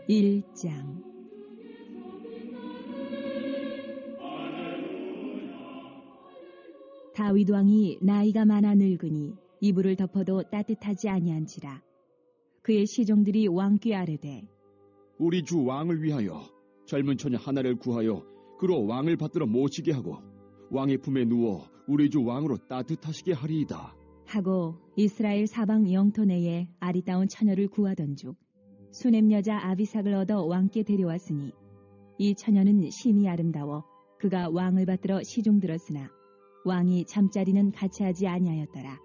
1장. 다윗 왕이 나이가 많아 늙으니 이불을 덮어도 따뜻하지 아니한지라. 그의 시종들이 왕께 아뢰되 우리 주 왕을 위하여 젊은 처녀 하나를 구하여 그로 왕을 받들어 모시게 하고 왕의 품에 누워 우리 주 왕으로 따뜻하시게 하리이다 하고 이스라엘 사방 영토 내에 아리따운 처녀를 구하던즉 수넴 여자 아비삭을 얻어 왕께 데려왔으니 이 처녀는 심히 아름다워 그가 왕을 받들어 시중들었으나 왕이 잠자리는 같이 하지 아니하였더라.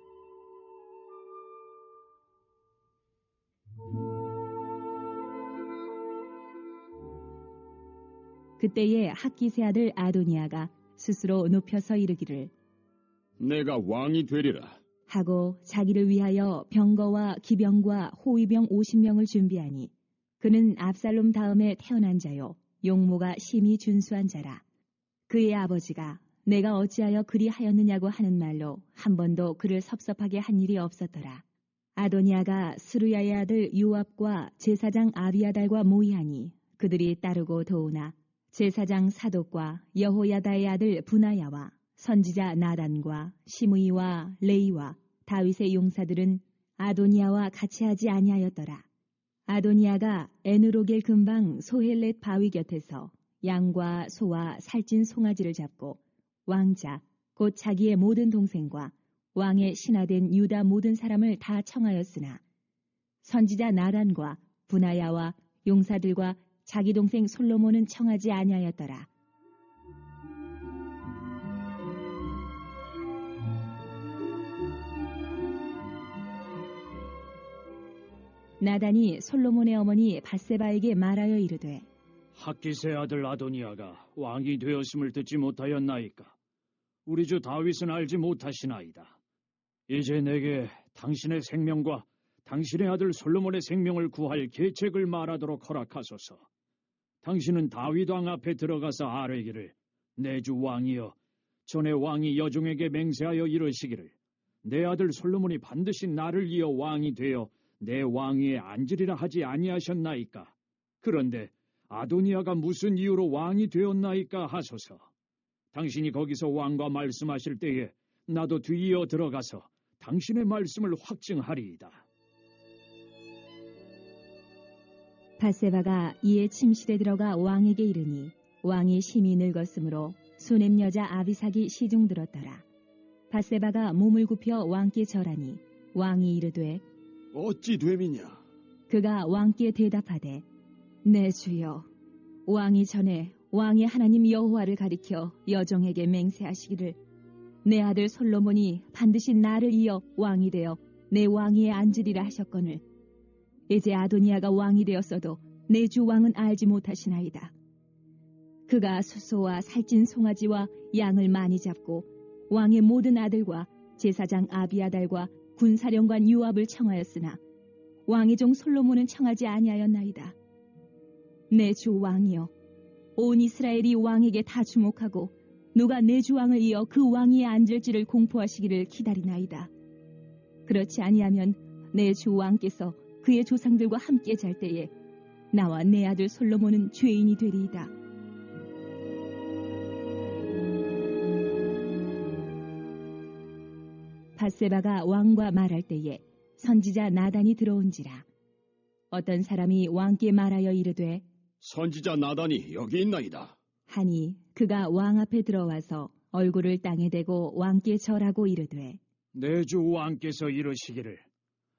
그때에 학기세 아들 아도니아가 스스로 눕혀서 이르기를 내가 왕이 되리라. 하고 자기를 위하여 병거와 기병과 호위병 50명을 준비하니 그는 압살롬 다음에 태어난 자요 용모가 심히 준수한 자라. 그의 아버지가 내가 어찌하여 그리 하였느냐고 하는 말로 한 번도 그를 섭섭하게 한 일이 없었더라. 아도니아가 스루야의 아들 요압과 제사장 아비아달과 모이하니 그들이 따르고 도우나 제사장 사독과 여호야다의 아들 분하야와 선지자 나단과 시므이와 레이와 다윗의 용사들은 아도니아와 같이 하지 아니하였더라. 아도니아가 에누로겔 근방 소헬렛 바위 곁에서 양과 소와 살찐 송아지를 잡고 왕자 곧 자기의 모든 동생과 왕의 신하된 유다 모든 사람을 다 청하였으나 선지자 나단과 분하야와 용사들과 자기 동생 솔로몬은 청하지 아니하였더라. 나단이 솔로몬의 어머니 밧세바에게 말하여 이르되 학기세 아들 아도니아가 왕이 되었음을 듣지 못하였나이까? 우리 주 다윗은 알지 못하시나이다. 이제 내게 당신의 생명과 당신의 아들 솔로몬의 생명을 구할 계책을 말하도록 허락하소서. 당신은 다윗 왕 앞에 들어가서 아뢰기를 내 주 왕이여 전에 왕이 여종에게 맹세하여 이르시기를 내 아들 솔로몬이 반드시 나를 이어 왕이 되어 내 왕위에 앉으리라 하지 아니하셨나이까? 그런데 아도니아가 무슨 이유로 왕이 되었나이까 하소서. 당신이 거기서 왕과 말씀하실 때에 나도 뒤이어 들어가서 당신의 말씀을 확증하리이다. 밧세바가 이에 침실에 들어가 왕에게 이르니 왕이 심히 늙었으므로 수넴 여자 아비삭이 시중들었더라. 밧세바가 몸을 굽혀 왕께 절하니 왕이 이르되 어찌 됨이냐? 그가 왕께 대답하되 내 주여 왕이 전에 왕의 하나님 여호와를 가리켜 여종에게 맹세하시기를 내 아들 솔로몬이 반드시 나를 이어 왕이 되어 내 왕위에 앉으리라 하셨거늘 이제 아도니아가 왕이 되었어도 내 주 왕은 알지 못하시나이다. 그가 수소와 살찐 송아지와 양을 많이 잡고 왕의 모든 아들과 제사장 아비아달과 군사령관 요압을 청하였으나 왕의 종 솔로몬은 청하지 아니하였나이다. 내 주 왕이여 온 이스라엘이 왕에게 다 주목하고 누가 내 주 왕을 이어 그 왕위에 앉을지를 공포하시기를 기다리나이다. 그렇지 아니하면 내 주 왕께서 그의 조상들과 함께 잘 때에 나와 내 아들 솔로몬은 죄인이 되리이다. 밧세바가 왕과 말할 때에 선지자 나단이 들어온지라. 어떤 사람이 왕께 말하여 이르되 선지자 나단이 여기 있나이다. 하니 그가 왕 앞에 들어와서 얼굴을 땅에 대고 왕께 절하고 이르되 내 주 왕께서 이르시기를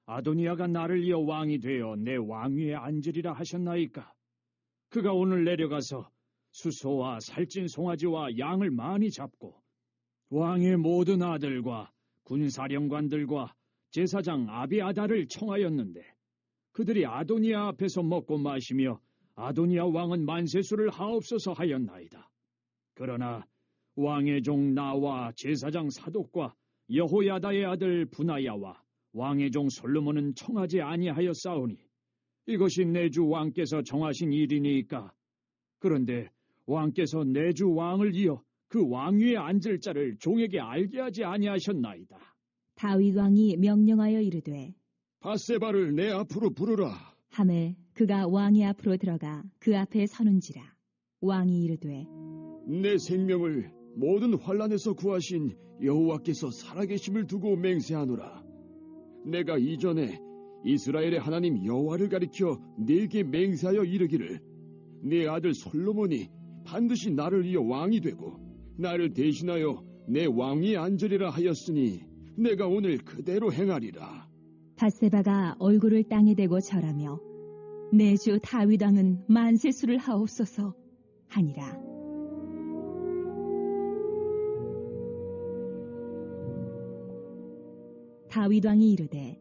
아도니아가 나를 이어 왕이 되어 내 왕위에 앉으리라 하셨나이까? 그가 오늘 내려가서 수소와 살찐 송아지와 양을 많이 잡고 왕의 모든 아들과 군사령관들과 제사장 아비아달을 청하였는데 그들이 아도니아 앞에서 먹고 마시며 아도니아 왕은 만세수를 하옵소서 하였나이다. 그러나 왕의 종 나와 제사장 사독과 여호야다의 아들 분하야와 왕의 종 솔로몬은 청하지 아니하였사오니 이것이 내 주 왕께서 정하신 일이니까. 그런데 왕께서 내 주 왕을 이어 그 왕위에 앉을 자를 종에게 알게 하지 아니하셨나이다. 다윗 왕이 명령하여 이르되 밧세바를 내 앞으로 부르라. 하매 그가 왕의 앞으로 들어가 그 앞에 서는지라. 왕이 이르되 내 생명을 모든 환란에서 구하신 여호와께서 살아계심을 두고 맹세하노라. 내가 이전에 이스라엘의 하나님 여호와를 가리켜 네게 맹세하여 이르기를 네 아들 솔로몬이 반드시 나를 이어 왕이 되고 나를 대신하여 내 왕위에 앉으리라 하였으니 내가 오늘 그대로 행하리라. 밧세바가 얼굴을 땅에 대고 절하며 내 주 다윗 왕은 만세수를 하옵소서 하니라. 다윗 왕이 이르되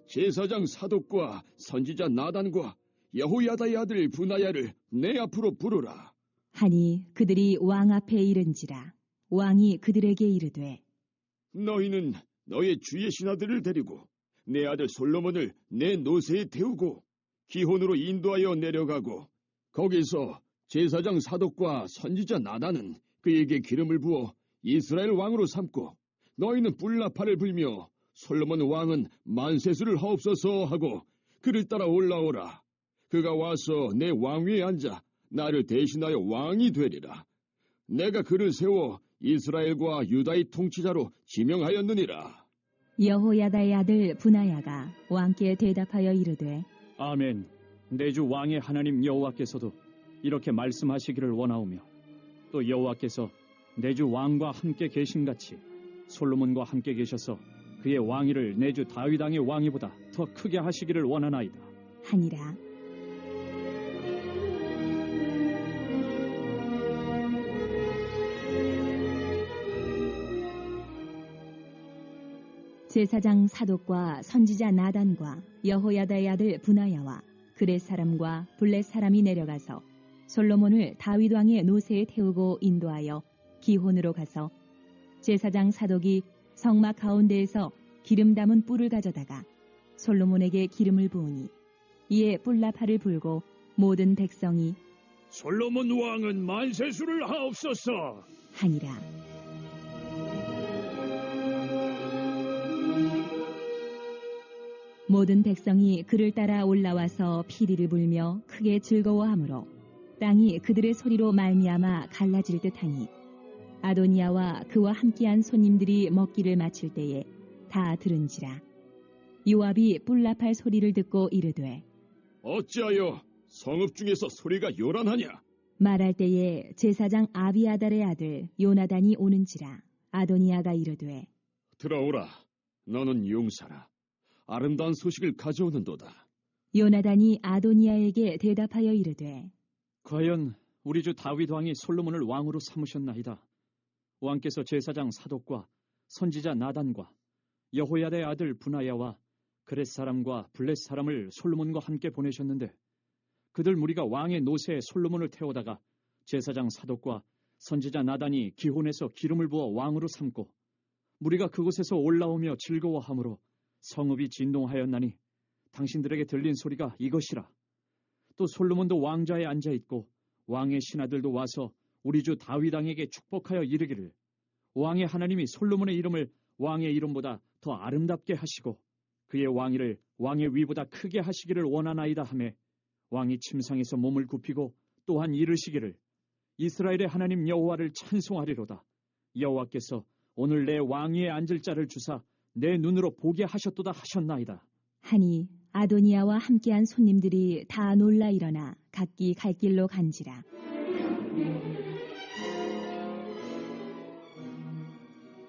제사장 사독과 선지자 나단과 여호야다의 아들 분하야를 내 앞으로 부르라. 하니 그들이 왕 앞에 이른지라. 왕이 그들에게 이르되 너희는 너의 주의 신하들을 데리고 내 아들 솔로몬을 내 노새에 태우고 기혼으로 인도하여 내려가고 거기서 제사장 사독과 선지자 나단은 그에게 기름을 부어 이스라엘 왕으로 삼고 너희는 뿔나팔을 불며 솔로몬 왕은 만세수를 하옵소서 하고 그를 따라 올라오라. 그가 와서 내 왕위에 앉아 나를 대신하여 왕이 되리라. 내가 그를 세워 이스라엘과 유다의 통치자로 지명하였느니라. 여호야다의 아들 분하야가 왕께 대답하여 이르되 아멘. 내 주 왕의 하나님 여호와께서도 이렇게 말씀하시기를 원하오며 또 여호와께서 내 주 왕과 함께 계신같이 솔로몬과 함께 계셔서 그의 왕위를 내 주 다윗 왕의 왕위보다 더 크게 하시기를 원하나이다 하니라. 제사장 사독과 선지자 나단과 여호야다의 아들 분하야와 그렛 사람과 블렛 사람이 내려가서 솔로몬을 다윗 왕의 노새에 태우고 인도하여 기혼으로 가서 제사장 사독이 성막 가운데에서 기름 담은 뿔을 가져다가 솔로몬에게 기름을 부으니 이에 뿔나팔을 불고 모든 백성이 솔로몬 왕은 만세수를 하옵소서 하니라. 모든 백성이 그를 따라 올라와서 피리를 불며 크게 즐거워하므로 땅이 그들의 소리로 말미암아 갈라질 듯하니 아도니아와 그와 함께한 손님들이 먹기를 마칠 때에 다 들은지라. 요압이 뿔나팔 소리를 듣고 이르되 어찌하여 성읍 중에서 소리가 요란하냐? 말할 때에 제사장 아비아달의 아들 요나단이 오는지라. 아도니아가 이르되 들어오라. 너는 용사라. 아름다운 소식을 가져오는도다. 요나단이 아도니아에게 대답하여 이르되 과연 우리 주 다윗 왕이 솔로몬을 왕으로 삼으셨나이다. 왕께서 제사장 사독과 선지자 나단과 여호야다의 아들 분하야와 그렛 사람과 블렛 사람을 솔로몬과 함께 보내셨는데 그들 무리가 왕의 노새에 솔로몬을 태우다가 제사장 사독과 선지자 나단이 기혼에서 기름을 부어 왕으로 삼고 무리가 그곳에서 올라오며 즐거워하므로 성읍이 진동하였나니 당신들에게 들린 소리가 이것이라. 또 솔로몬도 왕좌에 앉아있고 왕의 신하들도 와서 우리 주 다윗 왕에게 축복하여 이르기를 왕의 하나님이 솔로몬의 이름을 왕의 이름보다 더 아름답게 하시고 그의 왕위를 왕의 위보다 크게 하시기를 원하나이다 하매 왕이 침상에서 몸을 굽히고 또한 이르시기를 이스라엘의 하나님 여호와를 찬송하리로다. 여호와께서 오늘 내 왕위에 앉을 자를 주사 내 눈으로 보게 하셨도다 하셨나이다. 하니 아도니아와 함께한 손님들이 다 놀라 일어나 각기 갈 길로 간지라.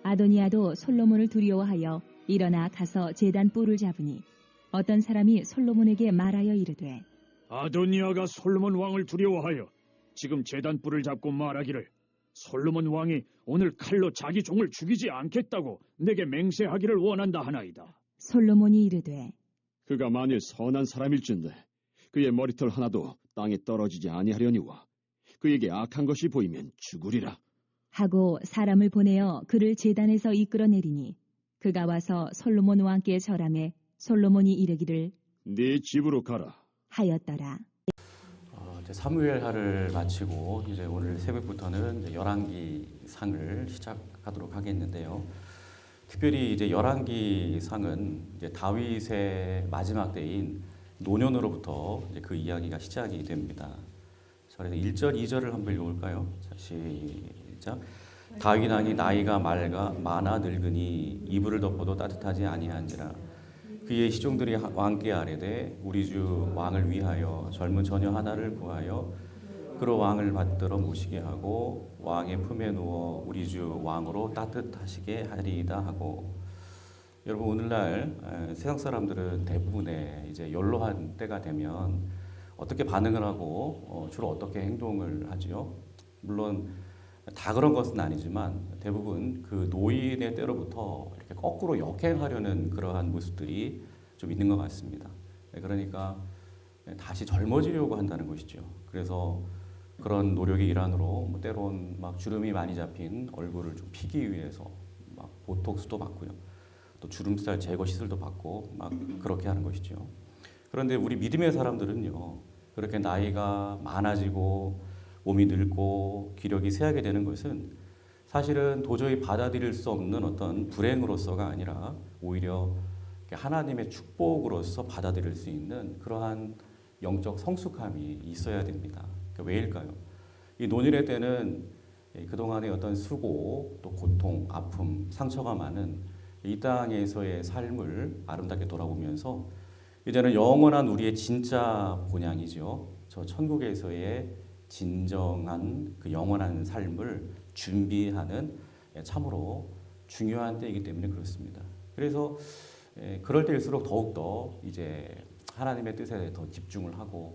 아도니아도 솔로몬을 두려워하여 일어나 가서 제단 뿔을 잡으니 어떤 사람이 솔로몬에게 말하여 이르되 아도니아가 솔로몬 왕을 두려워하여 지금 제단 뿔을 잡고 말하기를 솔로몬 왕이 오늘 칼로 자기 종을 죽이지 않겠다고 내게 맹세하기를 원한다 하나이다. 솔로몬이 이르되 그가 만일 선한 사람일진데 그의 머리털 하나도 땅에 떨어지지 아니하려니와 그에게 악한 것이 보이면 죽으리라. 하고 사람을 보내어 그를 제단에서 이끌어내리니 그가 와서 솔로몬 왕께 절하매 솔로몬이 이르기를 네 집으로 가라 하였더라. 이제 사무엘하를 마치고 이제 오늘 새벽부터는 이제 열왕기상을 시작하도록 하겠는데요. 특별히 이제 열왕기상은 이제 다윗의 마지막 때인 노년으로부터 이제 그 이야기가 시작이 됩니다. 자, 그래서 1절, 2절을 한번 읽어볼까요? 자, 시작. 다윗 왕이 나이가 많아 늙으니 이불을 덮어도 따뜻하지 아니한지라. 그의 시종들이 왕께 아뢰되 우리 주 왕을 위하여 젊은 처녀 하나를 구하여 그로 왕을 받들어 모시게 하고 왕의 품에 누워 우리 주 왕으로 따뜻하시게 하리이다 하고. 여러분, 오늘날 세상 사람들은 대부분의 이제 연로한 때가 되면 어떻게 반응을 하고 주로 어떻게 행동을 하지요? 물론 다 그런 것은 아니지만 대부분 그 노인의 때로부터 이렇게 거꾸로 역행하려는 그러한 모습들이 좀 있는 것 같습니다. 그러니까 다시 젊어지려고 한다는 것이죠. 그래서 그런 노력의 일환으로 뭐 때론 막 주름이 많이 잡힌 얼굴을 좀 피기 위해서 막 보톡스도 받고요. 또 주름살 제거 시술도 받고 막 그렇게 하는 것이죠. 그런데 우리 믿음의 사람들은요, 그렇게 나이가 많아지고 몸이 늙고 기력이 쇠하게 되는 것은 사실은 도저히 받아들일 수 없는 어떤 불행으로서가 아니라 오히려 하나님의 축복으로서 받아들일 수 있는 그러한 영적 성숙함이 있어야 됩니다. 왜일까요? 이 노년의 때는 그동안의 어떤 수고, 또 고통, 아픔, 상처가 많은 이 땅에서의 삶을 아름답게 돌아보면서 이제는 영원한 우리의 진짜 본향이죠. 저 천국에서의 진정한 그 영원한 삶을 준비하는 참으로 중요한 때이기 때문에 그렇습니다. 그래서 그럴 때일수록 더욱더 이제 하나님의 뜻에 더 집중을 하고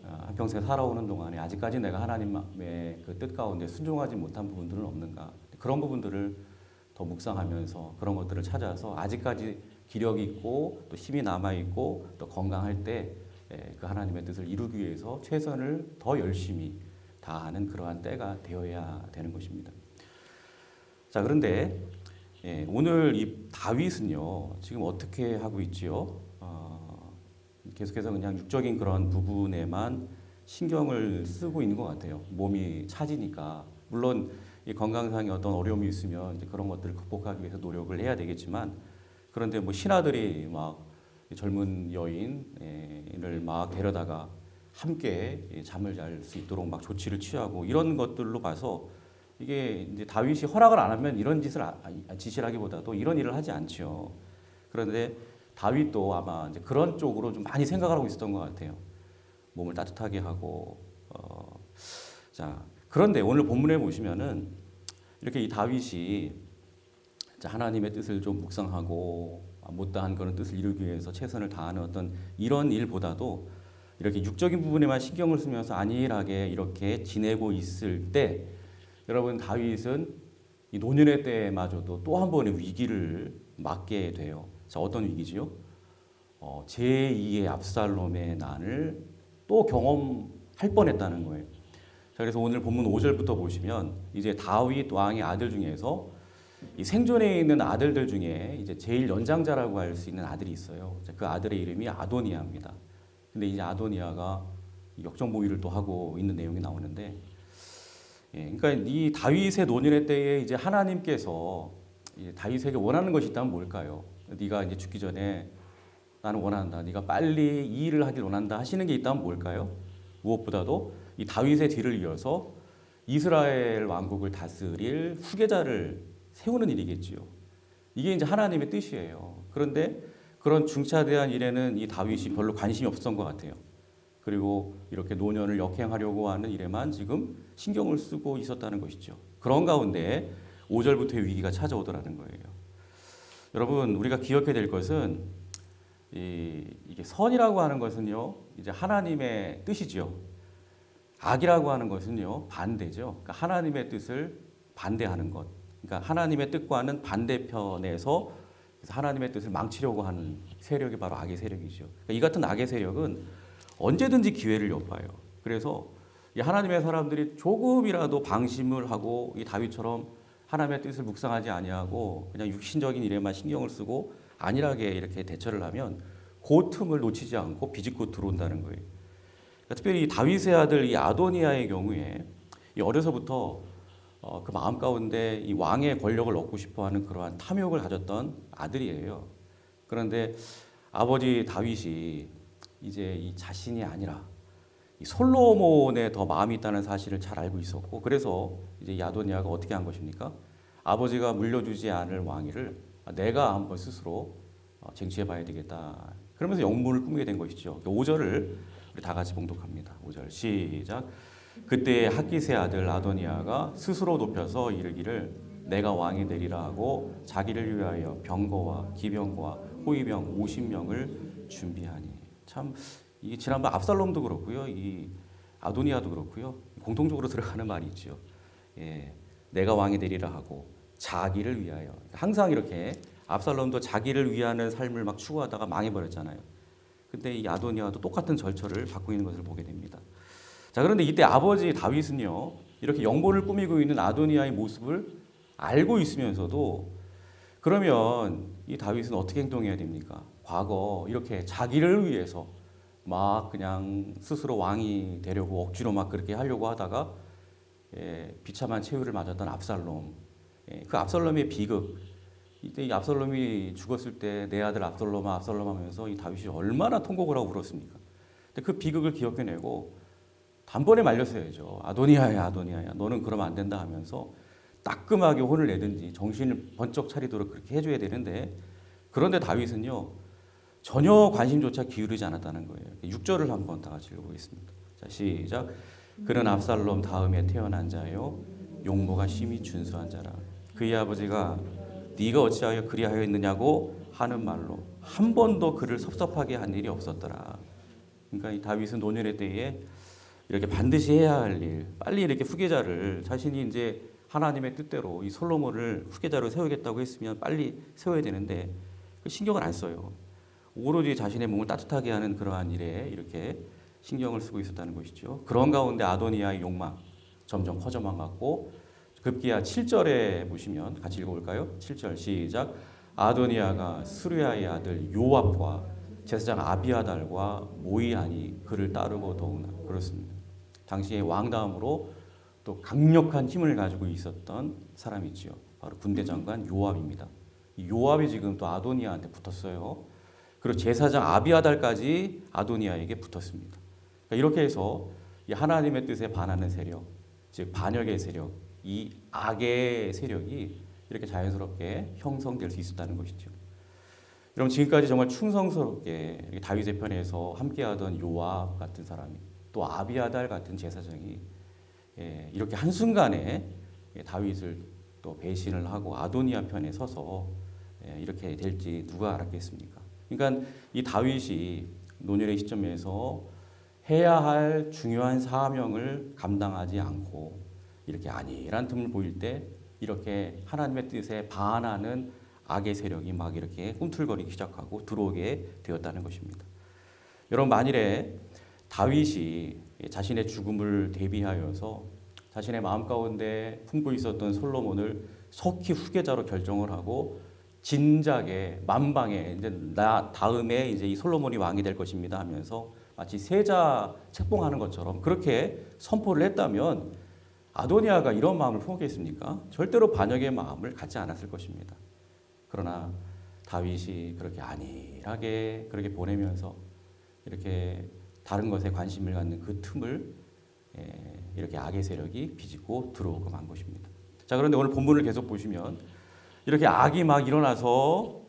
한평생 살아오는 동안에 아직까지 내가 하나님의 그 뜻 가운데 순종하지 못한 부분들은 없는가, 그런 부분들을 더 묵상하면서 그런 것들을 찾아서 아직까지 기력이 있고 또 힘이 남아있고 또 건강할 때 그 하나님의 뜻을 이루기 위해서 최선을 더 열심히 다하는 그러한 때가 되어야 되는 것입니다. 자, 그런데 오늘 이 다윗은요, 지금 어떻게 하고 있지요? 계속해서 그냥 육적인 그런 부분에만 신경을 쓰고 있는 것 같아요. 몸이 차지니까. 물론 이 건강상의 어떤 어려움이 있으면 이제 그런 것들을 극복하기 위해서 노력을 해야 되겠지만, 그런데 뭐 신하들이 막 젊은 여인을 막 데려다가 함께 잠을 잘 수 있도록 막 조치를 취하고 이런 것들로 봐서 이게 이제 다윗이 허락을 안 하면 이런 짓을 하기보다도 이런 일을 하지 않죠. 그런데 다윗도 아마 이제 그런 쪽으로 좀 많이 생각을 하고 있었던 것 같아요. 몸을 따뜻하게 하고. 자, 그런데 오늘 본문에 보시면은 이렇게 이 다윗이 하나님의 뜻을 좀 묵상하고 못다한 그런 뜻을 이루기 위해서 최선을 다하는 어떤 이런 일보다도 이렇게 육적인 부분에만 신경을 쓰면서 안일하게 이렇게 지내고 있을 때, 여러분, 다윗은 이 노년의 때마저도 또 한 번의 위기를 맞게 돼요. 자, 어떤 위기지요? 제2의 압살롬의 난을 또 경험할 뻔했다는 거예요. 자, 그래서 오늘 본문 5절부터 보시면 이제 다윗 왕의 아들 중에서 이 생존에 있는 아들들 중에 이제 제일 연장자라고 할 수 있는 아들이 있어요. 그 아들의 이름이 아도니아입니다. 근데 이제 아도니아가 역정모의를 또 하고 있는 내용이 나오는데, 그러니까 이 다윗의 노년의 때에 이제 하나님께서 이제 다윗에게 원하는 것이 있다면 뭘까요? 네가 이제 죽기 전에 나는 원한다, 네가 빨리 이 일을 하길 원한다 하시는 게 있다면 뭘까요? 무엇보다도 이 다윗의 뒤를 이어서 이스라엘 왕국을 다스릴 후계자를 세우는 일이겠지요. 이게 이제 하나님의 뜻이에요. 그런데 그런 중차대한 일에는 이 다윗이 별로 관심이 없었던 것 같아요. 그리고 이렇게 노년을 역행하려고 하는 일에만 지금 신경을 쓰고 있었다는 것이죠. 그런 가운데 5절부터의 위기가 찾아오더라는 거예요. 여러분, 우리가 기억해야 될 것은 이게 선이라고 하는 것은요, 이제 하나님의 뜻이지요. 악이라고 하는 것은요, 반대죠. 그러니까 하나님의 뜻을 반대하는 것. 그러니까 하나님의 뜻과는 반대편에서 하나님의 뜻을 망치려고 하는 세력이 바로 악의 세력이죠. 그러니까 이 같은 악의 세력은 언제든지 기회를 엿봐요. 그래서 이 하나님의 사람들이 조금이라도 방심을 하고 이 다윗처럼 하나님의 뜻을 묵상하지 아니하고 그냥 육신적인 일에만 신경을 쓰고 안일하게 이렇게 대처를 하면 그 틈을 놓치지 않고 비집고 들어온다는 거예요. 그러니까 특별히 이 다윗의 아들 이 아도니아의 경우에 이 어려서부터 그 마음 가운데 이 왕의 권력을 얻고 싶어하는 그러한 탐욕을 가졌던 아들이에요. 그런데 아버지 다윗이 이제 이 자신이 아니라 이 솔로몬에 더 마음이 있다는 사실을 잘 알고 있었고, 그래서 이제 이 아도니아가 어떻게 한 것입니까? 아버지가 물려주지 않을 왕위를 내가 한번 스스로 쟁취해 봐야 되겠다. 그러면서 영문을 꾸미게 된 것이죠. 5절을 우리 다 같이 봉독합니다. 5절 시작. 그때 학기세 아들 아도니아가 스스로 높여서 이르기를 내가 왕이 되리라 하고 자기를 위하여 병거와 기병과 호위병 50명을 준비하니. 참 이게 지난번 압살롬도 그렇고요, 이 아도니아도 그렇고요, 공통적으로 들어가는 말이 있죠. 예, 내가 왕이 되리라 하고 자기를 위하여. 항상 이렇게 압살롬도 자기를 위하는 삶을 막 추구하다가 망해버렸잖아요. 근데 이 아도니아도 똑같은 절처를 갖고 있는 것을 보게 됩니다. 자, 그런데 이때 아버지 다윗은요, 이렇게 영본을 꾸미고 있는 아도니아의 모습을 알고 있으면서도, 그러면 이 다윗은 어떻게 행동해야 됩니까? 과거 이렇게 자기를 위해서 막 그냥 스스로 왕이 되려고 억지로 막 그렇게 하려고 하다가 비참한 최후를 맞았던 압살롬, 그 압살롬의 비극, 이때 이 압살롬이 죽었을 때 내 아들 압살롬아 압살롬 하면서 이 다윗이 얼마나 통곡을 하고 울었습니까? 근데 그 비극을 기억해내고 단번에 말렸어야죠. 아도니아야 아도니아야, 너는 그러면 안 된다 하면서 따끔하게 혼을 내든지 정신을 번쩍 차리도록 그렇게 해줘야 되는데, 그런데 다윗은요 전혀 관심조차 기울이지 않았다는 거예요. 6절을 한번 다 같이 읽어보겠습니다. 자, 시작. 그는 압살롬 다음에 태어난 자요 용모가 심히 준수한 자라. 그의 아버지가 네가 어찌하여 그리하였느냐고 하는 말로 한 번도 그를 섭섭하게 한 일이 없었더라. 그러니까 이 다윗은 노년의 때에 이렇게 반드시 해야 할 일, 빨리 이렇게 후계자를, 자신이 이제 하나님의 뜻대로 이 솔로몬을 후계자로 세우겠다고 했으면 빨리 세워야 되는데 신경을 안 써요. 오로지 자신의 몸을 따뜻하게 하는 그러한 일에 이렇게 신경을 쓰고 있었다는 것이죠. 그런 가운데 아도니아의 욕망 점점 커져만 갔고, 급기야 7절에 보시면 같이 읽어볼까요? 7절 시작. 아도니아가 스루야의 아들 요압과 제사장 아비아달과 모이하니 그를 따르고 더우나. 그렇습니다. 당시에 왕 다음으로 또 강력한 힘을 가지고 있었던 사람이지요. 바로 군대 장관 요압입니다. 이 요압이 지금 또 아도니아한테 붙었어요. 그리고 제사장 아비아달까지 아도니아에게 붙었습니다. 그러니까 이렇게 해서 이 하나님의 뜻에 반하는 세력, 즉 반역의 세력, 이 악의 세력이 이렇게 자연스럽게 형성될 수 있었다는 것이죠. 여러분, 지금까지 정말 충성스럽게 다윗의 편에서 함께하던 요압 같은 사람이, 또 아비아달 같은 제사장이 이렇게 한순간에 다윗을 또 배신을 하고 아도니아 편에 서서 이렇게 될지 누가 알았겠습니까? 그러니까 이 다윗이 노년의 시점에서 해야 할 중요한 사명을 감당하지 않고 이렇게 안일한 틈을 보일 때 이렇게 하나님의 뜻에 반하는 악의 세력이 막 이렇게 꿈틀거리기 시작하고 들어오게 되었다는 것입니다. 여러분, 만일에 다윗이 자신의 죽음을 대비하여서 자신의 마음 가운데 품고 있었던 솔로몬을 속히 후계자로 결정을 하고 진작에 만방에 이제 나 다음에 이제 이 솔로몬이 왕이 될 것입니다 하면서 마치 세자 책봉하는 것처럼 그렇게 선포를 했다면 아도니아가 이런 마음을 품었겠습니까? 절대로 반역의 마음을 갖지 않았을 것입니다. 그러나 다윗이 그렇게 안일하게 그렇게 보내면서 이렇게 다른 것에 관심을 갖는 그 틈을 이렇게 악의 세력이 비집고 들어오고 만 것입니다. 자, 그런데 오늘 본문을 계속 보시면 이렇게 악이 막 일어나서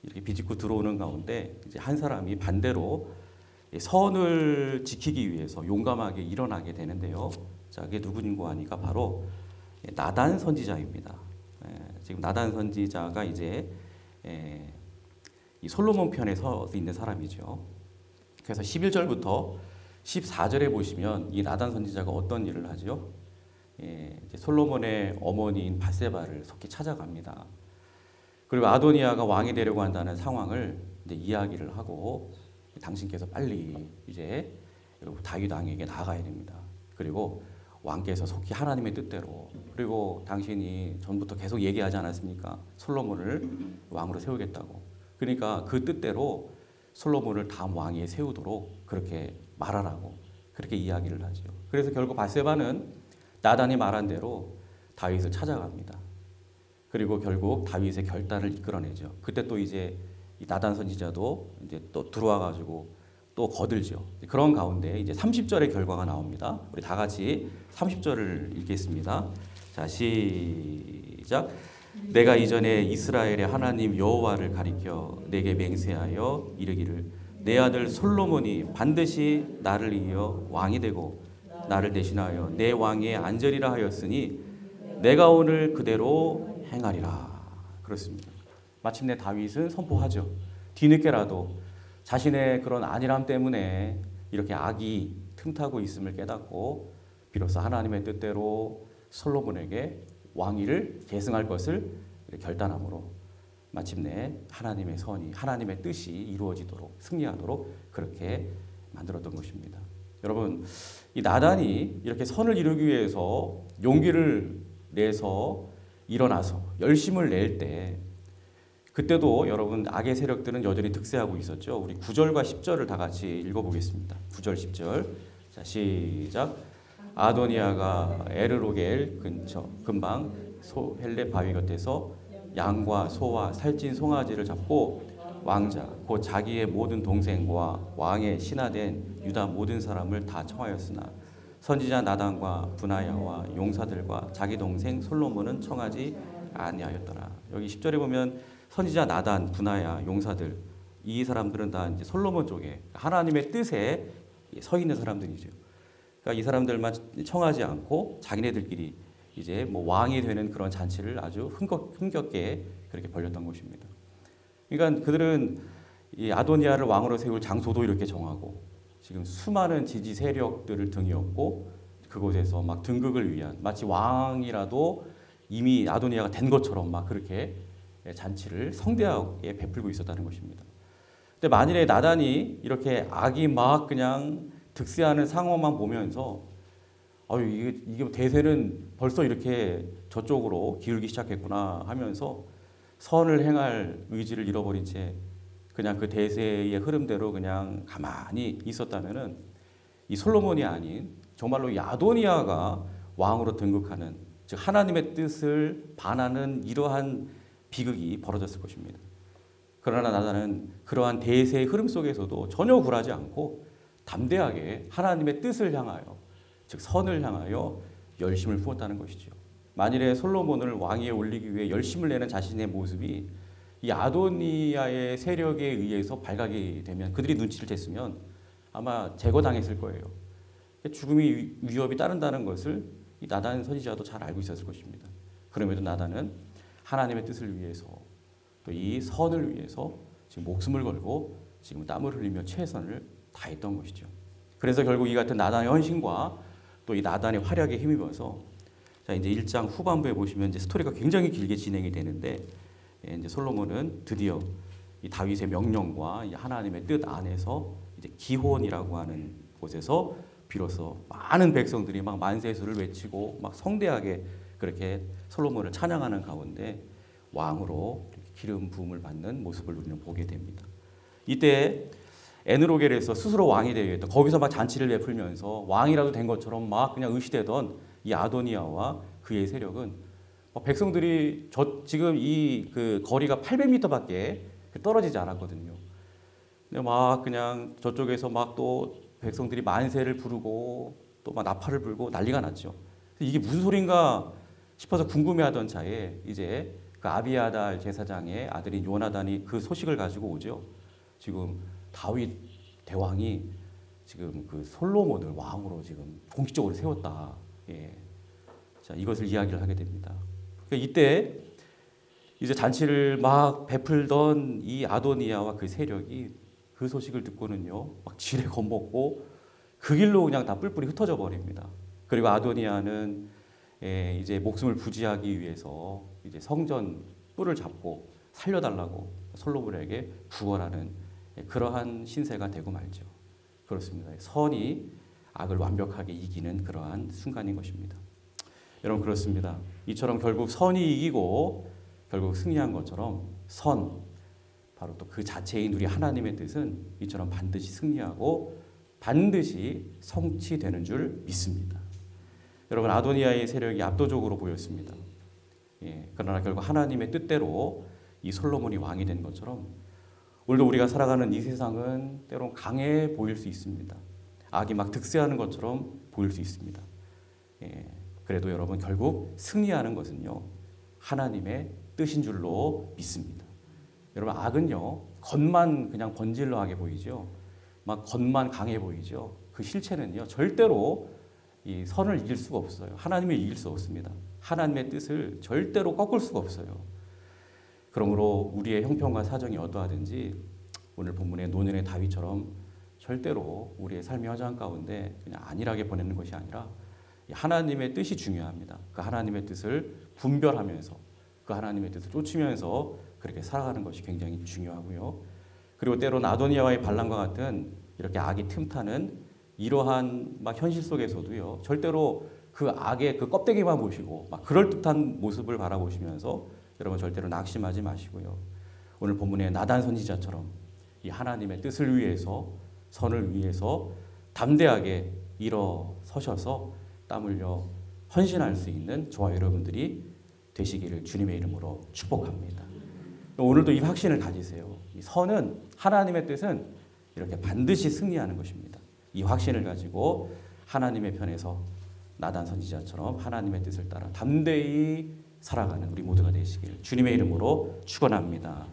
이렇게 비집고 들어오는 가운데 이제 한 사람이 반대로 선을 지키기 위해서 용감하게 일어나게 되는데요. 자, 그게 누구인고 하니까 바로 나단 선지자입니다. 지금 나단 선지자가 이제 이 솔로몬 편에 서 있는 사람이죠. 그래서 11절부터 14절에 보시면 이 나단 선지자가 어떤 일을 하죠? 이제 솔로몬의 어머니인 밧세바를 속히 찾아갑니다. 그리고 아도니아가 왕이 되려고 한다는 상황을 이제 이야기를 하고, 당신께서 빨리 이제 다윗 왕에게 나가야 됩니다. 그리고 왕께서 속히 하나님의 뜻대로, 그리고 당신이 전부터 계속 얘기하지 않았습니까? 솔로몬을 왕으로 세우겠다고. 그러니까 그 뜻대로 솔로몬을 다음 왕위에 세우도록 그렇게 말하라고 그렇게 이야기를 하죠. 그래서 결국 밧세바는 나단이 말한 대로 다윗을 찾아갑니다. 그리고 결국 다윗의 결단을 이끌어내죠. 그때 또 이제 이 나단 선지자도 이제 또 들어와 가지고 또 거들죠. 그런 가운데 이제 30절의 결과가 나옵니다. 우리 다 같이 30절을 읽겠습니다. 자, 시작. 내가 이전에 이스라엘의 하나님 여호와를 가리켜 내게 맹세하여 이르기를 내 아들 솔로몬이 반드시 나를 이어 왕이 되고 나를 대신하여 내 왕위에 앉으리라 하였으니 내가 오늘 그대로 행하리라. 그렇습니다. 마침내 다윗은 선포하죠. 뒤늦게라도 자신의 그런 안일함 때문에 이렇게 악이 틈타고 있음을 깨닫고 비로소 하나님의 뜻대로 솔로몬에게 왕위를 계승할 것을 결단함으로 마침내 하나님의 선이, 하나님의 뜻이 이루어지도록, 승리하도록 그렇게 만들었던 것입니다. 여러분, 이 나단이 이렇게 선을 이루기 위해서 용기를 내서 일어나서 열심을 낼 때, 그때도 여러분 악의 세력들은 여전히 득세하고 있었죠. 우리 9절과 10절을 다 같이 읽어보겠습니다. 9절 10절. 자, 시작. 아도니아가 에르로겔 근처 근방 소헬레 바위 곁에서 양과 소와 살찐 송아지를 잡고 왕자 곧 자기의 모든 동생과 왕의 신하된 유다 모든 사람을 다 청하였으나 선지자 나단과 분하야와 용사들과 자기 동생 솔로몬은 청하지 아니하였더라. 여기 10절에 보면 선지자 나단, 분하야, 용사들 이 사람들은 다 이제 솔로몬 쪽에 하나님의 뜻에 서 있는 사람들이죠. 그러니까 이 사람들만 청하지 않고 자기네들끼리 이제 뭐 왕이 되는 그런 잔치를 아주 흥겹게 그렇게 벌였던 것입니다. 그러니까 그들은 이 아도니아를 왕으로 세울 장소도 이렇게 정하고 지금 수많은 지지 세력들을 등에 업고 그곳에서 막 등극을 위한 마치 왕이라도 이미 아도니아가 된 것처럼 막 그렇게 잔치를 성대하게 베풀고 있었다는 것입니다. 근데 만일에 나단이 이렇게 악이 막 그냥 득세하는 상황만 보면서 이게 대세는 벌써 이렇게 저쪽으로 기울기 시작했구나 하면서 선을 행할 의지를 잃어버린 채 그냥 그 대세의 흐름대로 그냥 가만히 있었다면은 이 솔로몬이 아닌 정말로 이 아도니아가 왕으로 등극하는 즉 하나님의 뜻을 반하는 이러한 비극이 벌어졌을 것입니다. 그러나 나단은 그러한 대세의 흐름 속에서도 전혀 굴하지 않고 담대하게 하나님의 뜻을 향하여 즉 선을 향하여 열심을 부었다는 것이죠. 만일에 솔로몬을 왕위에 올리기 위해 열심을 내는 자신의 모습이 이 아도니아의 세력에 의해서 발각이 되면 그들이 눈치를 챘으면 아마 제거당했을 거예요. 죽음의 위협이 따른다는 것을 이 나단 선지자도 잘 알고 있었을 것입니다. 그럼에도 나단은 하나님의 뜻을 위해서 또 이 선을 위해서 지금 목숨을 걸고 지금 땀을 흘리며 최선을 다했던 것이죠. 그래서 결국 이 같은 나단의 헌신과 또 이 나단의 활약에 힘입어서 자 이제 1장 후반부에 보시면 이제 스토리가 굉장히 길게 진행이 되는데 이제 솔로몬은 드디어 이 다윗의 명령과 이 하나님의 뜻 안에서 이제 기혼이라고 하는 곳에서 비로소 많은 백성들이 막 만세수를 외치고 막 성대하게 그렇게 솔로몬을 찬양하는 가운데 왕으로 기름 부음을 받는 모습을 우리는 보게 됩니다. 이때 에르로겔에서 스스로 왕이 되겠다. 거기서 막 잔치를 베풀면서 왕이라도 된 것처럼 막 그냥 의시되던 이 아도니아와 그의 세력은 백성들이 지금 이 그 거리가 800m밖에 떨어지지 않았거든요. 근데 막 그냥 저쪽에서 막 또 백성들이 만세를 부르고 또 막 나팔을 불고 난리가 났죠. 이게 무슨 소린가 싶어서 궁금해하던 차에 이제 그 아비아달 제사장의 아들인 요나단이 그 소식을 가지고 오죠. 지금 다윗 대왕이 지금 그 솔로몬을 왕으로 지금 공식적으로 세웠다. 예. 자, 이것을 이야기를 하게 됩니다. 그러니까 이때 이제 잔치를 막 베풀던 이 아도니아와 그 세력이 그 소식을 듣고는요, 막 지레 겁먹고 그 길로 그냥 다 뿔뿔이 흩어져 버립니다. 그리고 아도니아는 이제 목숨을 부지하기 위해서 이제 성전 뿔을 잡고 살려달라고 솔로몬에게 구걸하는 그러한 신세가 되고 말죠. 그렇습니다. 선이 악을 완벽하게 이기는 그러한 순간인 것입니다. 여러분 그렇습니다. 이처럼 결국 선이 이기고 결국 승리한 것처럼 바로 또 그 자체인 우리 하나님의 뜻은 이처럼 반드시 승리하고 반드시 성취되는 줄 믿습니다. 여러분 아도니아의 세력이 압도적으로 보였습니다. 그러나 결국 하나님의 뜻대로 이 솔로몬이 왕이 된 것처럼 오늘도 우리가 살아가는 이 세상은 때론 강해 보일 수 있습니다. 악이 막 득세하는 것처럼 보일 수 있습니다. 예, 그래도 여러분 결국 승리하는 것은요 하나님의 뜻인 줄로 믿습니다. 여러분 악은요 겉만 그냥 번질러하게 보이죠. 막 겉만 강해 보이죠. 그 실체는요 절대로 이 선을 이길 수가 없어요. 하나님을 이길 수 없습니다. 하나님의 뜻을 절대로 꺾을 수가 없어요. 그러므로 우리의 형편과 사정이 어떠하든지 오늘 본문의 노년의 다윗처럼 절대로 우리의 삶의 현장 가운데 그냥 안일하게 보내는 것이 아니라 하나님의 뜻이 중요합니다. 그 하나님의 뜻을 분별하면서 그 하나님의 뜻을 쫓으면서 그렇게 살아가는 것이 굉장히 중요하고요. 그리고 때론 아도니아와의 반란과 같은 이렇게 악이 틈타는 이러한 막 현실 속에서도요. 절대로 그 악의 그 껍데기만 보시고 막 그럴듯한 모습을 바라보시면서 여러분 절대로 낙심하지 마시고요. 오늘 본문의 나단 선지자처럼 이 하나님의 뜻을 위해서 선을 위해서 담대하게 일어서셔서 땀 흘려 헌신할 수 있는 저와 여러분들이 되시기를 주님의 이름으로 축복합니다. 오늘도 이 확신을 가지세요. 이 선은 하나님의 뜻은 이렇게 반드시 승리하는 것입니다. 이 확신을 가지고 하나님의 편에서 나단 선지자처럼 하나님의 뜻을 따라 담대히 살아가는 우리 모두가 되시기를 주님의 이름으로 축원합니다.